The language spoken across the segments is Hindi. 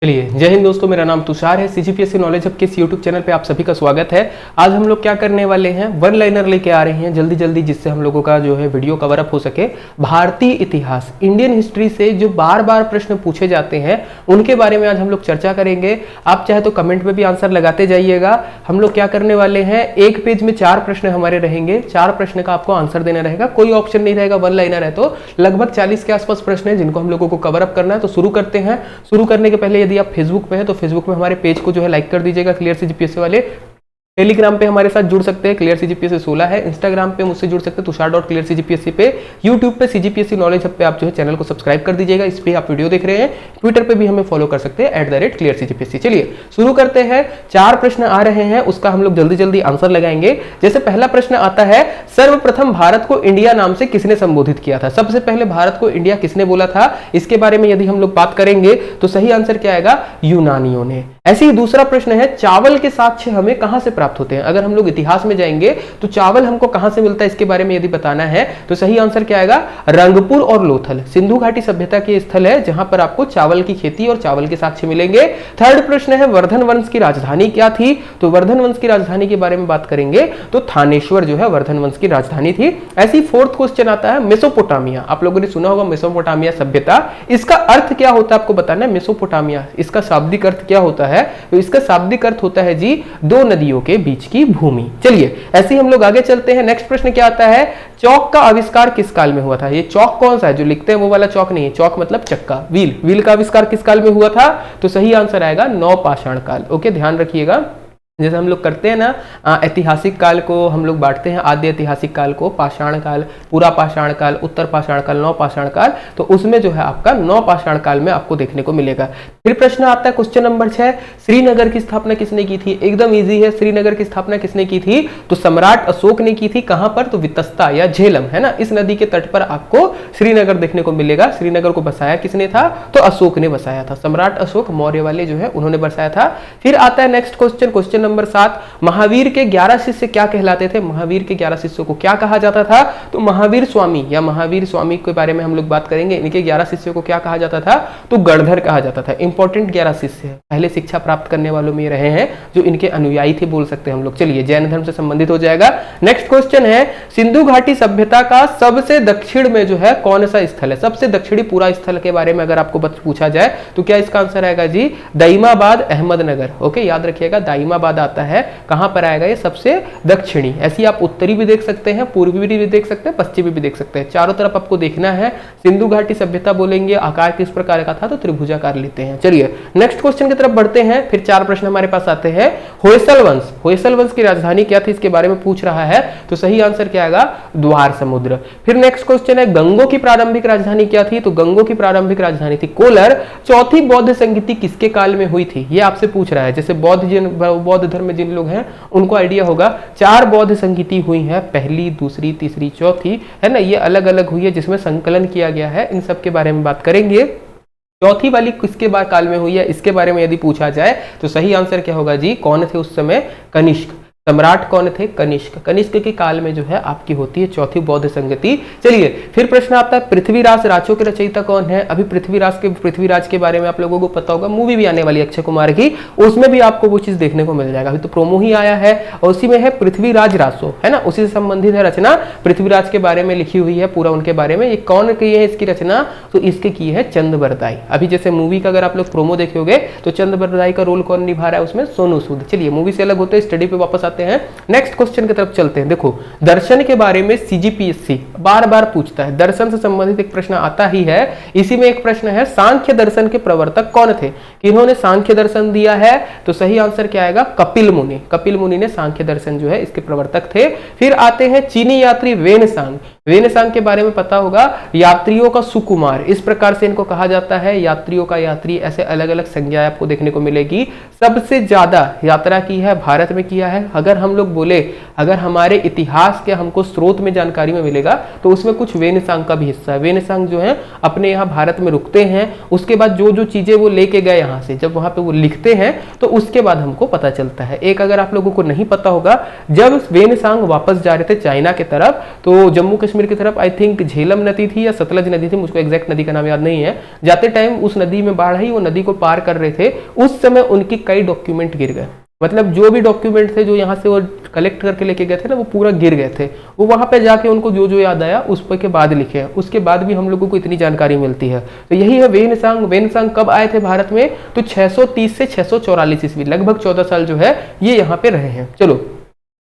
चलिए, जय हिंद दोस्तों। मेरा नाम तुषार है। सीजीपीएससी नॉलेज हब के इस यूट्यूब चैनल पे आप सभी का स्वागत है। आज हम लोग क्या करने वाले हैं, वन लाइनर लेके आ रहे हैं जल्दी जल्दी, जिससे हम लोगों का जो है वीडियो कवर अप हो सके। भारतीय इतिहास, इंडियन हिस्ट्री से जो बार बार प्रश्न पूछे जाते हैं उनके बारे में आज हम लोग चर्चा करेंगे। आप चाहे तो कमेंट में भी आंसर लगाते जाइएगा। हम लोग क्या करने वाले हैं, एक पेज में 4 प्रश्न हमारे रहेंगे, 4 प्रश्न का आपको आंसर देना रहेगा, कोई ऑप्शन नहीं रहेगा। वन लाइनर है तो लगभग 40 के आसपास प्रश्न है जिनको हम लोगों को कवर अप करना है। तो शुरू करते हैं। शुरू करने के पहले यदि आप फेसबुक पे है तो फेसबुक में हमारे पेज को जो है लाइक कर दीजिएगा, क्लियर सीजीपीएससी वाले। टेलीग्राम पे हमारे साथ जुड़ सकते हैं, क्लियर सीजीपीएससी 16 है। इंस्टाग्राम पे मुझसे जुड़ सकते हैं, tushar.clearcgpsc पे। यूट्यूब पे सीजीपीएससी नॉलेज हब पे आप जो है चैनल को सब्सक्राइब कर दीजिएगा, इस पे आप वीडियो देख रहे हैं। ट्विटर पे भी हमें फॉलो कर सकते हैं @clearcgpsc। चलिए शुरू करते हैं। 4 प्रश्न आ रहे हैं, उसका हम लोग जल्दी जल्दी आंसर लगाएंगे। जैसे पहला प्रश्न आता है, सर्वप्रथम भारत को इंडिया नाम से किसने संबोधित किया था? सबसे पहले भारत को इंडिया किसने बोला था, इसके बारे में यदि हम लोग बात करेंगे तो सही आंसर क्या आएगा, यूनानियों ने। ऐसे ही दूसरा प्रश्न है, चावल के साक्ष्य हमें कहां से प्राप्त होते हैं? अगर हम लोग इतिहास में जाएंगे तो चावल हमको कहां से मिलता है, इसके बारे में यदि बताना है तो सही आंसर क्या आएगा, रंगपुर और लोथल। सिंधु घाटी सभ्यता के स्थल है जहां पर आपको चावल की खेती और चावल के साक्ष्य मिलेंगे। थर्ड प्रश्न है, वर्धन वंश की राजधानी क्या थी? तो वर्धन वंश की राजधानी के बारे में बात करेंगे तो थानेश्वर जो है वर्धन वंश की राजधानी थी। ऐसी फोर्थ क्वेश्चन आता है, मेसोपोटामिया। आप लोगों ने सुना होगा मेसोपोटामिया सभ्यता, इसका अर्थ क्या होता है आपको बताना है। मेसोपोटामिया, इसका शाब्दिक अर्थ क्या होता है? तो इसका शाब्दिक अर्थ होता है जी, 2 नदियों के बीच की भूमि। चलिए ऐसे ही हम लोग आगे चलते हैं। नेक्स्ट प्रश्न क्या आता है, चौक का आविष्कार किस काल में हुआ था? ये चौक कौन सा है, जो लिखते हैं वो वाला चौक नहीं है, चौक मतलब चक्का, व्हील। व्हील का आविष्कार किस काल में हुआ था? तो सही आंसर आएगा नवपाषाण काल। ओके, ध्यान रखिएगा। जैसे हम लोग करते हैं ना, ऐतिहासिक काल को हम लोग बांटते हैं, आद्य ऐतिहासिक काल को, पाषाण काल, पूरा पाषाण काल, उत्तर पाषाण काल, नवपाषाण काल। तो उसमें जो है आपका नवपाषाण काल में आपको देखने को मिलेगा। फिर प्रश्न आता है क्वेश्चन नंबर 6, श्रीनगर की स्थापना किसने की थी? एकदम इजी है, श्रीनगर की स्थापना किसने की थी? तो सम्राट अशोक ने की थी। कहां पर? तो वितस्ता या झेलम है ना, इस नदी के तट पर आपको श्रीनगर देखने को मिलेगा। श्रीनगर को बसाया किसने था? तो अशोक ने बसाया था, सम्राट अशोक मौर्य वाले जो है उन्होंने बसाया था। फिर आता है next question, question number 7, Mahavir के 11 शिष्य क्या कहलाते थे? महावीर के 11 शिष्यों को क्या कहा जाता था? तो महावीर स्वामी या महावीर स्वामी के बारे में हम लोग बात करेंगे। इनके 11 शिष्यों को क्या कहा जाता था? तो गणधर कहा जाता था। इंपॉर्टेंट 11 शिष्य है, पहले शिक्षा प्राप्त करने वालों में रहे हैं, जो इनके अनुयायी थे बोल सकते हैं हम लोग। चलिए, जैन धर्म से संबंधित हो जाएगा। नेक्स्ट क्वेश्चन है, सिंधु घाटी सभ्यता का सबसे दक्षिण में जो है कौन सा स्थल है? सबसे दक्षिणी पूरा स्थल के बारे में अगर आपको पूछा जाए तो क्या इसका आंसर आएगा जी, दाइमाबाद, अहमदनगर। ओके, याद रखिएगा, दाइमाबाद आता है। कहां पर आएगा ये? सबसे दक्षिणी। ऐसी आप उत्तरी भी देख सकते हैं, पूर्वी भी देख सकते हैं, पश्चिमी भी देख सकते हैं, चारों तरफ आपको देखना है। सिंधु घाटी सभ्यता बोलेंगे, आकार किस प्रकार का था? तो त्रिभुजाकार लेते हैं। चलिए नेक्स्ट क्वेश्चन की तरफ बढ़ते हैं। फिर 4 प्रश्न हमारे पास आते हैं। होयसल वंश, होयसल वंश की राजधानी क्या थी? इसके बारे में पूछ रहा है, तो सही आंसर क्या आएगा? द्वार समुद्र। फिर नेक्स्ट क्वेश्चन है, गंगों की प्रारंभिक राजधानी क्या थी? तो गंगों की प्रारंभिक राजधानी थी कोलर। चौथी बौद्ध संगीति किसके काल में हुई थी? ये आपसे पूछ रहा है। जैसे बौद्ध धर्म में जिन लोग हैं उनको आइडिया होगा, 4 बौद्ध संगीति हुई है, पहली, दूसरी, तीसरी, चौथी, है ना, ये अलग अलग हुई है जिसमें संकलन किया गया है। इन सब के बारे में बात करेंगे। चौथी वाली किसके काल में हुई है, इसके बारे में यदि पूछा जाए तो सही आंसर क्या होगा जी, कौन थे उस समय? कनिष्क। सम्राट कौन थे? कनिष्क। कनिष्क के काल में जो है आपकी होती है चौथी बौद्ध संगति। चलिए फिर प्रश्न आता है, पृथ्वीराज राजों के रचयिता कौन है? अभी पृथ्वीराज के बारे में आप लोगों को पता होगा, मूवी भी आने वाली है अक्षय कुमार की, उसमें भी आपको वो चीज देखने को मिल जाएगा। अभी तो प्रोमो ही आया है और उसी में है पृथ्वीराज रासो, है ना, उसी से संबंधित है रचना। पृथ्वीराज के बारे में लिखी हुई है पूरा उनके बारे में। ये कौन की है इसकी रचना? तो इसके की है चंद बरदाई। अभी जैसे मूवी का अगर आप लोग प्रोमो देखोगे तो चंद बरदाई का रोल कौन निभा रहा है उसमें? सोनू सूद। चलिए मूवी से अलग होते हैं, स्टडी पे वापस आते हैं। नेक्स्ट क्वेश्चन की तरफ चलते हैं। देखो, दर्शन के बारे में सीजीपीएससी बार बार पूछता है, दर्शन से संबंधित एक प्रश्न आता ही है। इसी में एक प्रश्न है, सांख्य दर्शन के प्रवर्तक कौन थे? किन्होंने सांख्य दर्शन दिया है? तो सही आंसर क्या आएगा? कपिल मुनि। कपिल मुनि ने सांख्य दर्शन जो है इसके प्रवर्तक थे। फिर आते हैं चीनी यात्री वेनसांग। वेनसांग के बारे में पता होगा, यात्रियों का सुकुमार, इस प्रकार से इनको कहा जाता है। यात्रियों का यात्री, ऐसे अलग अलग संज्ञाएं आपको देखने को मिलेगी। सबसे ज्यादा यात्रा की है भारत में किया है। अगर हम लोग बोले, अगर हमारे इतिहास के हमको स्रोत में जानकारी में मिलेगा तो उसमें कुछ वेनसांग का भी हिस्सा है। वेनसांग जो है अपने यहाँ भारत में रुकते हैं, उसके बाद जो जो चीजें वो लेके गए यहाँ से, जब वहां पे वो लिखते हैं तो उसके बाद हमको पता चलता है। एक अगर आप लोगों को नहीं पता होगा, जब वेनसांग वापस जा रहे थे चाइना की तरफ, तो जम्मू कश्मीर कश्मीर की तरफ, आई थिंक झेलम नदी थी या सतलज नदी थी, मुझको एग्जैक्ट नदी का नाम याद नहीं है। जाते टाइम उस नदी में बाढ़ आई, वो नदी को पार कर रहे थे, उस समय उनकी कई डॉक्यूमेंट गिर गए। मतलब जो भी डॉक्यूमेंट थे जो यहाँ से वो कलेक्ट करके लेके गए थे ना, वो पूरा गिर गए थे। वो वहाँ पे जाके उनको जो जो याद आया उस पर के बाद लिखे हैं, उसके बाद भी हम लोगों को इतनी जानकारी मिलती है। तो यही है वेनसांग। वेनसांग कब आए थे भारत में? तो 630 से 644 ईस्वी, लगभग 14 साल जो है ये यहाँ पे रहे हैं। चलो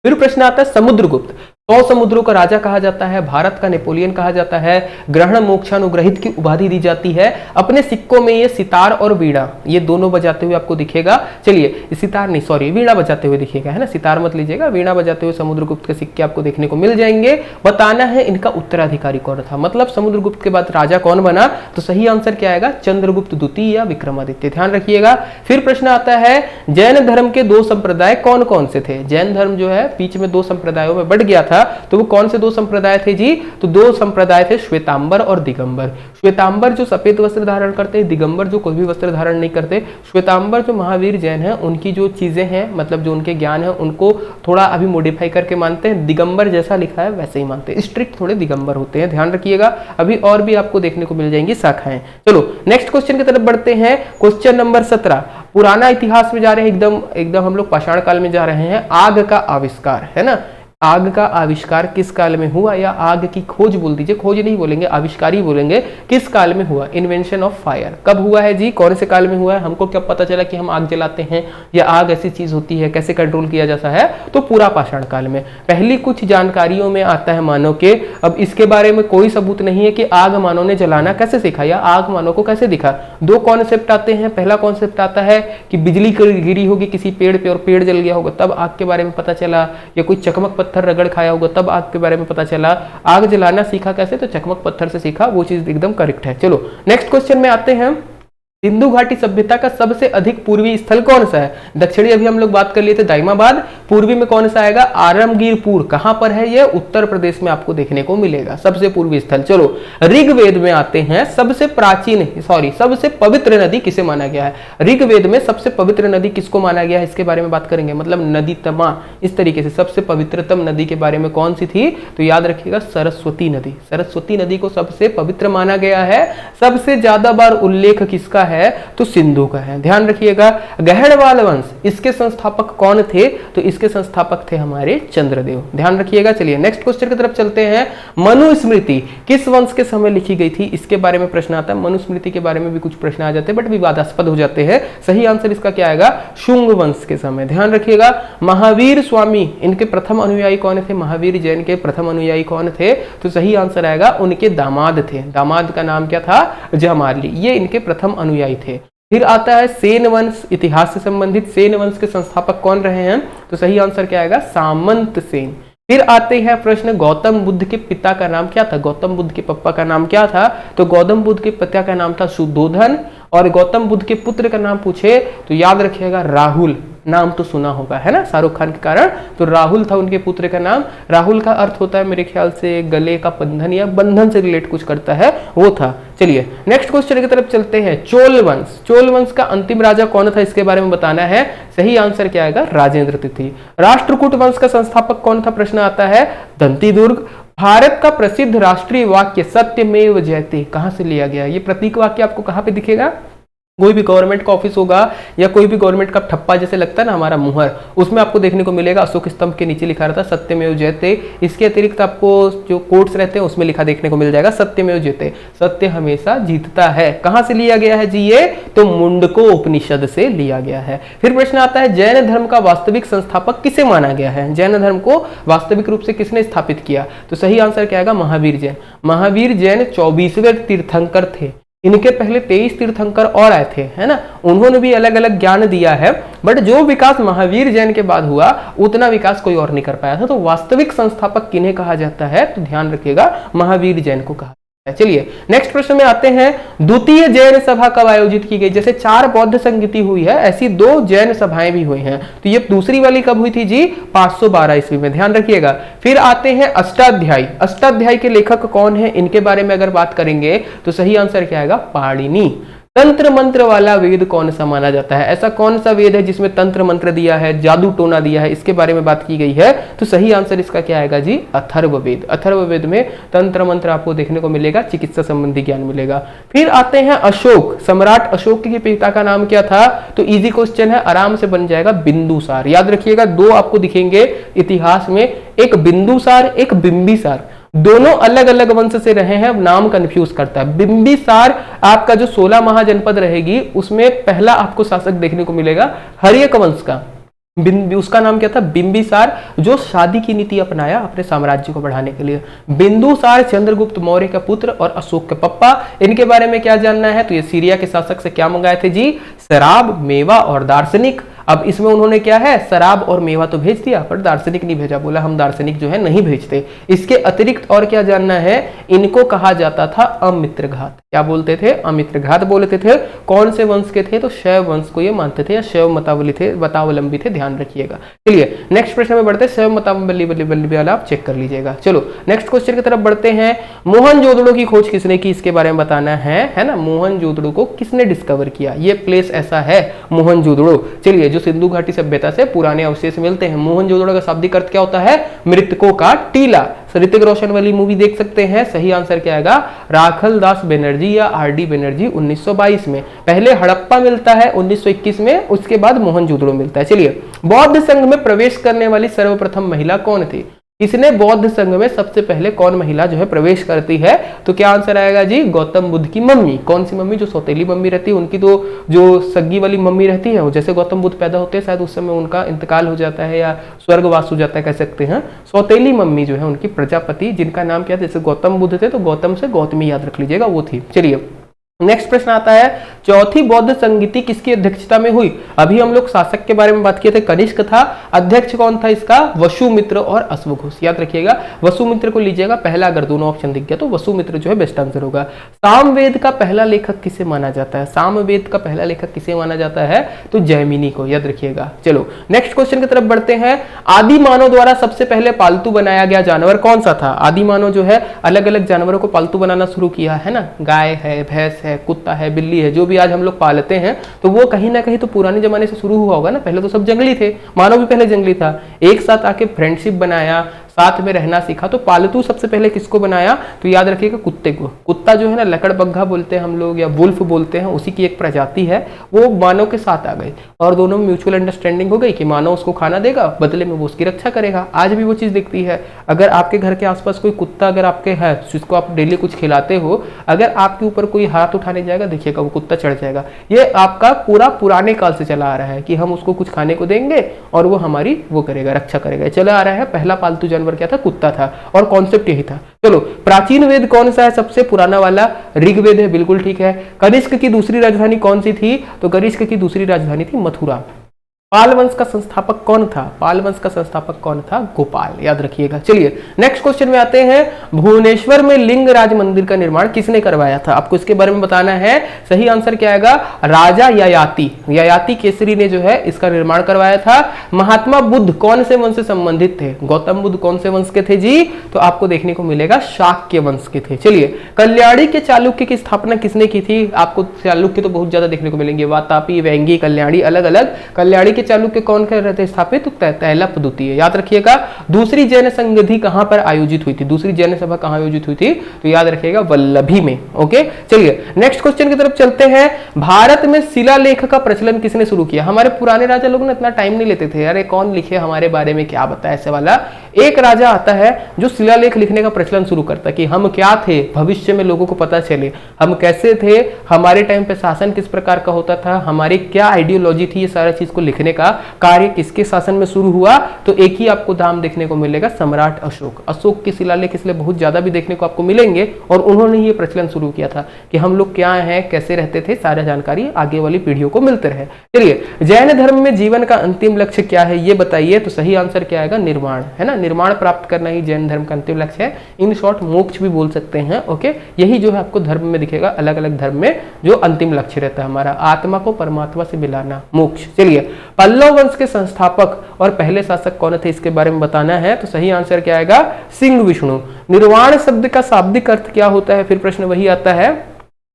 फिर प्रश्न आता है समुद्रगुप्त। 100 समुद्रों का राजा कहा जाता है, भारत का नेपोलियन कहा जाता है, ग्रहण मोक्षानुग्रहित की उपाधि दी जाती है। अपने सिक्कों में ये सितार और वीणा ये दोनों बजाते हुए आपको दिखेगा। चलिए सितार नहीं, सॉरी, वीणा बजाते हुए दिखेगा, है ना, सितार मत लीजिएगा, वीणा बजाते हुए समुद्रगुप्त के सिक्के आपको देखने को मिल जाएंगे। बताना है इनका उत्तराधिकारी कौन था, मतलब समुद्रगुप्त के बाद राजा कौन बना? तो सही आंसर क्या आएगा? चंद्रगुप्त द्वितीय या विक्रमादित्य। ध्यान रखिएगा। फिर प्रश्न आता है जैन धर्म के 2 संप्रदाय कौन कौन से थे? जैन धर्म जो है बीच में 2 संप्रदायों में बढ़ गया था, तो वो कौन से 2 संप्रदाय थे जी? तो 2 संप्रदाय थे, श्वेतांबर और दिगंबर। श्वेतांबर जो सफेद वस्त्र धारण करते हैं, दिगंबर जो कोई भी वस्त्र धारण नहीं करते। श्वेतांबर जो महावीर जैन है, उनकी जो चीजें हैं, मतलब जो उनके ज्ञान है, उनको थोड़ा अभी मॉडिफाई करके मानते हैं। दिगंबर जैसा लिखा है वैसे ही मानते हैं, स्ट्रिक्ट थोड़े दिगंबर होते हैं। ध्यान रखिएगा, अभी और भी आपको देखने को मिल जाएंगी शाखाएं। चलो नेक्स्ट क्वेश्चन की तरफ बढ़ते हैं। क्वेश्चन नंबर 17, पुराना इतिहास में जा रहे हैं, एकदम हम लोग पाषाण काल में जा रहे हैं। आग का आविष्कार, है ना, आग का आविष्कार किस काल में हुआ? या आग की खोज बोल दीजिए, खोज नहीं बोलेंगे, आविष्कार ही बोलेंगे। किस काल में हुआ? इन्वेंशन ऑफ फायर कब हुआ है जी? कौन से काल में हुआ है? हमको क्या पता चला कि हम आग जलाते हैं या आग ऐसी चीज होती है, कैसे कंट्रोल किया जाता है? तो पूरा पाषाण काल में। पहली कुछ जानकारियों में आता है मानव के, अब इसके बारे में कोई सबूत नहीं है कि आग मानव ने जलाना कैसे सीखा या आग मानव को कैसे दिखा। 2 कॉन्सेप्ट आते हैं। पहला कॉन्सेप्ट आता है कि बिजली गिरी होगी किसी पेड़ पे और पेड़ जल गया होगा, तब आग के बारे में पता चला, या कोई चकमक पत्थर रगड़ खाया होगा तब आग के बारे में पता चला। आग जलाना सीखा कैसे? तो चकमक पत्थर से सीखा, वो चीज एकदम करेक्ट है। चलो नेक्स्ट क्वेश्चन में आते हैं। सिंधु घाटी सभ्यता का सबसे अधिक पूर्वी स्थल कौन सा है? दक्षिणी अभी हम लोग बात कर लिए थे दाइमाबाद, पूर्वी में कौन सा आएगा? आरामगीरपुर। कहां पर है ये? उत्तर प्रदेश में आपको देखने को मिलेगा सबसे पूर्वी स्थल। चलो ऋग्वेद में आते हैं। सबसे पवित्र नदी किसे माना गया है? ऋग्वेद में सबसे पवित्र नदी किसको माना गया है, इसके बारे में बात करेंगे। मतलब नदी तमा, इस तरीके से सबसे पवित्रतम नदी के बारे में कौन सी थी? तो याद रखिएगा सरस्वती नदी। सरस्वती नदी को सबसे पवित्र माना गया है। सबसे ज्यादा बार उल्लेख किसका है? तो सिंधु का है। ध्यान रखिएगा। गहणवाल वंश, इसके संस्थापक कौन थे? तो इसके संस्थापक थे हमारे चंद्रदेव। ध्यान रखिएगा। चलिए नेक्स्ट क्वेश्चन की तरफ चलते हैं। मनुस्मृति किस वंश के समय लिखी गई थी? इसके बारे में प्रश्न आता है। मनुस्मृति के बारे में भी कुछ प्रश्न आ जाते हैं बट विवादास्पद हो जाते हैं। सही आंसर इसका क्या आएगा? शुंग वंश के समय। ध्यान रखिएगा। महावीर स्वामी, इनके प्रथम अनुयायी कौन थे? महावीर जैन के प्रथम अनुयायी कौन थे? तो सही आंसर आएगा उनके दामाद थे। दामाद का नाम क्या था? जमाली। ये इनके प्रथम अनुयायी थे। फिर आता है सेन वंश, इतिहास से संबंधित। सेन वंश के संस्थापक कौन रहे हैं? तो सही आंसर क्या आएगा? सामंत सेन। फिर आते हैं प्रश्न, गौतम बुद्ध के पिता का नाम क्या था? गौतम बुद्ध के पापा का नाम क्या था? तो गौतम बुद्ध के पिता का नाम था सुद्धोधन, और गौतम बुद्ध के पुत्र का नाम पूछे तो याद रखिएगा राहुल। नाम तो सुना होगा, है ना, शाहरुख खान के कारण। तो राहुल था उनके पुत्र का नाम। राहुल का अर्थ होता है मेरे ख्याल से गले का बंधन या बंधन से रिलेट कुछ करता है, वो था। चलिए नेक्स्ट क्वेश्चन की तरफ चलते हैं। चोल वंश, चोल वंश का अंतिम राजा कौन था? इसके बारे में बताना है। सही आंसर क्या आएगा? राजेंद्र तिथि। राष्ट्रकूट वंश का संस्थापक कौन था? प्रश्न आता है। दंती दुर्ग। भारत का प्रसिद्ध राष्ट्रीय वाक्य सत्यमेव जयते कहां से लिया गया? ये प्रतीक वाक्य आपको कहां पे दिखेगा? कोई भी गवर्नमेंट का ऑफिस होगा या कोई भी गवर्नमेंट का ठप्पा जैसे लगता है ना हमारा मुहर, उसमें आपको देखने को मिलेगा अशोक स्तंभ के नीचे लिखा रहता है सत्यमेव जयते। इसके अतिरिक्त आपको जो कोट्स रहते हैं उसमें लिखा देखने को मिल जाएगा सत्यमेव जयते, सत्य हमेशा जीतता है। कहां से लिया गया है जी ये? तो मुंडको उपनिषद से लिया गया है। फिर प्रश्न आता है जैन धर्म का वास्तविक संस्थापक किसे माना गया है? जैन धर्म को वास्तविक रूप से किसने स्थापित किया? तो सही आंसर क्या आएगा? महावीर जैन। महावीर जैन 24वें तीर्थंकर थे। इनके पहले 23 तीर्थंकर और आए थे, है ना, उन्होंने भी अलग अलग ज्ञान दिया है, बट जो विकास महावीर जैन के बाद हुआ उतना विकास कोई और नहीं कर पाया था। तो वास्तविक संस्थापक किन्हें कहा जाता है? तो ध्यान रखिएगा महावीर जैन को कहा। चलिए नेक्स्ट प्रश्न में आते हैं। द्वितीय जैन सभा कब आयोजित की गई? जैसे 4 बौद्ध संगति हुई है, ऐसी 2 जैन सभाएं भी हुई हैं। तो ये दूसरी वाली कब हुई थी जी? 512 ईस्वी में। ध्यान रखिएगा। फिर आते हैं अष्टाध्यायी। अष्टाध्यायी के लेखक कौन है? इनके बारे में अगर बात करेंगे तो सही आंसर क्या आएगा? पाणिनि। तंत्र मंत्र वाला वेद कौन सा माना जाता है? ऐसा कौन सा वेद है जिसमें तंत्र मंत्र दिया है, जादू टोना दिया है, इसके बारे में बात की गई है। तो सही आंसर इसका क्या आएगा जी? अथर्ववेद। अथर्ववेद में तंत्र मंत्र आपको देखने को मिलेगा, चिकित्सा संबंधी ज्ञान मिलेगा। फिर आते हैं अशोक। सम्राट अशोक के पिता का नाम क्या था? तो इजी क्वेश्चन है, आराम से बन जाएगा, बिंदुसार। याद रखिएगा, दो आपको दिखेंगे इतिहास में, एक बिंदुसार, एक बिंबिसार। दोनों अलग अलग वंश से रहे हैं, नाम कंफ्यूज करता है। बिंबिसार आपका जो 16 महाजनपद रहेगी उसमें पहला आपको शासक देखने को मिलेगा हर्यक वंश का। उसका नाम क्या था? बिंबिसार, जो शादी की नीति अपनाया अपने साम्राज्य को बढ़ाने के लिए। बिंदुसार चंद्रगुप्त मौर्य का पुत्र और अशोक के पप्पा। इनके बारे में क्या जानना है? तो ये सीरिया के शासक से क्या मंगाए थे जी? शराब, मेवा और दार्शनिक। अब इसमें उन्होंने क्या है, शराब और मेवा तो भेज दिया पर दार्शनिक नहीं भेजा, बोला हम दार्शनिक जो है नहीं भेजते। इसके अतिरिक्त और क्या जानना है? इनको कहा जाता था अमित्रघात। क्या बोलते थे? अमित्रघात बोलते थे। कौन से वंश के थे? तो शैव वंश को ये मानते थे या शैव मतावलंबी थे, ध्यान रखिएगा। चलिए नेक्स्ट प्रश्न में बढ़ते हैं, शैव मतावलंबी वाला आप चेक कर लीजिएगा। चलो नेक्स्ट क्वेश्चन की तरफ बढ़ते हैं। मोहनजोदड़ो की खोज किसने की, इसके बारे में बताना है ना। मोहनजोदड़ो को किसने डिस्कवर किया? ये प्लेस ऐसा है मोहनजोदड़ो। चलिए, जो सिंधु घाटी सभ्यता से पुराने अवशेष मिलते हैं। मोहनजोदड़ो का शाब्दिक अर्थ क्या होता है? मृतकों का टीला। ऋतिक रोशन वाली मूवी देख सकते हैं। सही आंसर क्या आएगा? राखल दास बनर्जी या आर.डी. बनर्जी 1922 में। पहले हड़प्पा मिलता है 1921 में, उसके बाद मोहनजोदड़ो मिलता है। चलिए, बौद्ध संघ में प्रवेश करने वाली सर्वप्रथम महिला कौन थी? इसने बौद्ध संघ में सबसे पहले कौन महिला जो है प्रवेश करती है? तो क्या आंसर आएगा जी? गौतम बुद्ध की मम्मी। कौन सी मम्मी? जो सौतेली मम्मी रहती है उनकी, तो जो सग्गी वाली मम्मी रहती है, जैसे गौतम बुद्ध पैदा होते हैं शायद उस समय उनका इंतकाल हो जाता है या स्वर्गवास हो जाता है, कह सकते हैं। सौतेली मम्मी जो है उनकी प्रजापति, जिनका नाम क्या था? जैसे गौतम बुद्ध थे तो गौतम से गौतमी याद रख लीजिएगा, वो थी। चलिए नेक्स्ट प्रश्न आता है, चौथी बौद्ध संगीति किसकी अध्यक्षता में हुई? अभी हम लोग शासक के बारे में बात किए थे, कनिष्क था। अध्यक्ष कौन था इसका? वसुमित्र और अश्वघोष। याद रखिएगा, वसुमित्र को लीजिएगा पहला, अगर दोनों ऑप्शन दिख गया तो वसुमित्र जो है बेस्ट आंसर होगा। सामवेद का पहला लेखक किसे माना जाता है? सामवेद का पहला लेखक किसे माना जाता है? तो जैमिनी को, याद रखिएगा। चलो नेक्स्ट क्वेश्चन की तरफ बढ़ते हैं। आदि मानव द्वारा सबसे पहले पालतू बनाया गया जानवर कौन सा था? आदि मानव जो है अलग अलग जानवरों को पालतू बनाना शुरू किया है ना। गाय है, भैंस है, कुत्ता है, बिल्ली है, जो भी आज हम लोग पालते हैं, तो वो कहीं ना कहीं तो पुराने जमाने से शुरू हुआ होगा ना। पहले तो सब जंगली थे, मानव भी पहले जंगली था, एक साथ आके फ्रेंडशिप बनाया, साथ में रहना सीखा। तो पालतू सबसे पहले किसको बनाया? तो याद रखिएगा कुत्ते को। कुत्ता जो है ना, लकड़बग्घा बोलते हैं हम लोग या वुल्फ बोलते हैं, उसी की एक प्रजाति है। वो मानव के साथ आ गई और दोनों में म्यूचुअल अंडरस्टैंडिंग हो गई कि मानव उसको खाना देगा, बदले में वो उसकी रक्षा करेगा। आज भी वो चीज दिखती है। अगर आपके घर के आसपास कोई कुत्ता अगर आपके है, जिसको आप डेली कुछ खिलाते हो, अगर आपके ऊपर कोई हाथ उठाने जाएगा, देखिएगा वो कुत्ता चढ़ जाएगा। ये आपका पूरा पुराने काल से चला आ रहा है कि हम उसको कुछ खाने को देंगे और वो हमारी वो करेगा, रक्षा करेगा। चला आ रहा है। पहला पालतू जानवर क्या था? कुत्ता था, और कॉन्सेप्ट यही था। चलो, प्राचीन वेद कौन सा है? सबसे पुराना वाला ऋग्वेद है, बिल्कुल ठीक है। कनिष्क की दूसरी राजधानी कौन सी थी? तो कनिष्क की दूसरी राजधानी थी मथुरा। पाल वंश का संस्थापक कौन था? पाल वंश का संस्थापक कौन था? गोपाल, याद रखिएगा। चलिए नेक्स्ट क्वेश्चन में आते हैं। भुवनेश्वर में लिंगराज मंदिर का निर्माण किसने करवाया था? आपको इसके बारे में बताना है। सही आंसर क्या आएगा? राजा ययाति। ययाति केसरी ने जो है इसका निर्माण करवाया था। महात्मा बुद्ध कौन से वंश से संबंधित थे? गौतम बुद्ध कौन से वंश के थे जी? तो आपको देखने को मिलेगा शाक्य वंश के थे। चलिए, कल्याणी के चालुक्य की स्थापना किसने की थी? आपको चालुक्य तो बहुत ज्यादा देखने को मिलेंगे, वातापी, वेंगी, कल्याणी, अलग अलग। कल्याणी के चालुक्य कौन कर रहे थे स्थापित? तैलप द्वितीय। याद रखिएगा। दूसरी जैन संधि कहां पर आयोजित हुई थी? दूसरी जैन सभा कहां आयोजित हुई थी? तो याद रखिएगा वल्लभी में। ओके, चलिए नेक्स्ट क्वेश्चन की तरफ चलते हैं। भारत में शिलालेख का प्रचलन किसने शुरू किया? हमारे पुराने राजा लोग ना इतना टाइम नहीं लेते थे, अरे कौन लिखे हमारे बारे में, क्या बताए, ऐसे वाला। एक राजा आता है जो शिलालेख लिखने का प्रचलन शुरू करता है कि हम क्या थे, भविष्य में लोगों को पता चले हम कैसे थे, हमारे टाइम पे शासन किस प्रकार का होता था, हमारी क्या आइडियोलॉजी थी, ये सारा चीज को लिखने का कार्य किसके शासन में शुरू हुआ? तो एक ही आपको नाम देखने को मिलेगा, सम्राट अशोक। अशोक के शिलालेख इसलिए बहुत ज्यादा भी देखने को आपको मिलेंगे, और उन्होंने ये प्रचलन शुरू किया था कि हम लोग क्या हैं, कैसे रहते थे, सारा जानकारी आगे वाली पीढ़ियों को मिलते रहे। चलिए, जैन धर्म में जीवन का अंतिम लक्ष्य क्या है ये बताइए। तो सही आंसर क्या आएगा? निर्वाण, है ना। निर्वाण प्राप्त करना ही जैन धर्म का अंतिम लक्ष्य है। इन शॉर्ट मोक्ष भी बोल सकते हैं। ओके, यही जो है आपको धर्म में दिखेगा, अलग अलग धर्म में जो अंतिम लक्ष्य रहता है हमारा, आत्मा को परमात्मा से मिलाना, मोक्ष। चलिए, पल्लव वंश के संस्थापक और पहले शासक कौन थे, इसके बारे में बताना है। तो सही आंसर क्या आएगा? सिंह विष्णु। निर्वाण शब्द का शाब्दिक अर्थ क्या होता है? फिर प्रश्न वही आता है,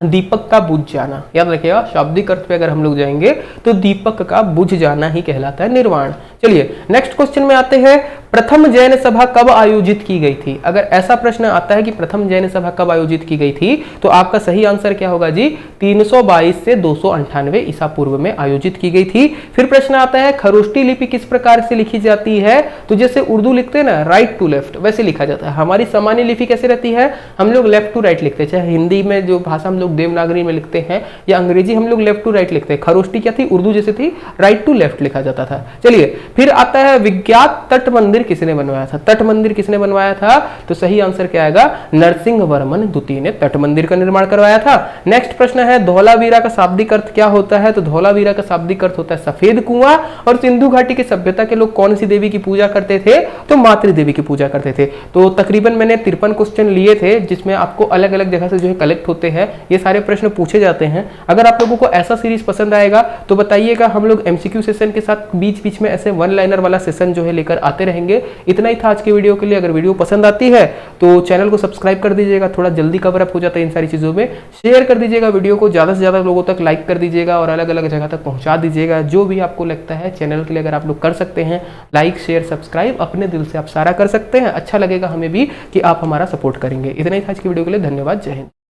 दीपक का बुझ जाना। याद रखिएगा, शाब्दिक अर्थ पे अगर हम लोग जाएंगे तो दीपक का बुझ जाना ही कहलाता है निर्वाण। चलिए नेक्स्ट क्वेश्चन में आते हैं, प्रथम जैन सभा कब आयोजित की गई थी? अगर ऐसा प्रश्न आता है कि प्रथम जैन सभा कब आयोजित की गई थी, तो आपका सही आंसर क्या होगा जी? 322 से 298 ईसा पूर्व में आयोजित की गई थी। फिर प्रश्न आता है, खरोष्टी लिपि किस प्रकार से लिखी जाती है? तो जैसे उर्दू लिखते हैं ना, राइट टू लेफ्ट, वैसे लिखा जाता है। हमारी सामान्य लिपि कैसे रहती है? हम लोग लेफ्ट टू राइट लिखते हैं। चाहे हिंदी में जो भाषा हम लोग देवनागरी में लिखते हैं या अंग्रेजी हम लोग लेफ्ट टू राइट लिखते हैं। खरोष्टी क्या थी? उर्दू जैसे थी, राइट टू लेफ्ट लिखा जाता था। चलिए फिर आता है, विख्यात तट मंदिर किसने बनवाया था? तट मंदिर किसने बनवाया था? तो सही आंसर क्या आएगा? नरसिंह वर्मन द्वितीय ने तट मंदिर का निर्माण करवाया था। नेक्स्ट प्रश्न है, धौलावीरा का शाब्दिक अर्थ क्या होता है? तो धौलावीरा का शाब्दिक अर्थ होता है सफेद कुआं। और सिंधु घाटी की सभ्यता के लोग कौन सी देवी की पूजा करते थे? तो मातृ देवी की पूजा करते थे। तो तकरीबन मैंने 53 क्वेश्चन लिए थे, जिसमें आपको अलग अलग जगह से जो है कलेक्ट होते हैं, ये सारे प्रश्न पूछे जाते हैं। अगर आप लोगों को ऐसा सीरीज पसंद आएगा तो बताइएगा, हम लोग एमसीक्यू सेशन के साथ बीच बीच में ऐसे वन लाइनर वाला सेशन जो है लेकर आते रहेंगे। इतना ही था आज की वीडियो के लिए। अगर वीडियो पसंद आती है तो चैनल को सब्सक्राइब कर दीजिएगा, थोड़ा जल्दी कवर अप हो जाता है इन सारी चीजों में। शेयर कर दीजिएगा वीडियो को, ज्यादा से ज्यादा लोगों तक लाइक कर दीजिएगा और अलग अलग जगह तक पहुंचा दीजिएगा। जो भी आपको लगता है चैनल के लिए अगर आप लोग कर सकते हैं, लाइक शेयर सब्सक्राइब अपने दिल से आप सारा कर सकते हैं। अच्छा लगेगा हमें भी कि आप हमारा सपोर्ट करेंगे। इतना ही था आज की वीडियो के लिए। धन्यवाद। जय हिंद।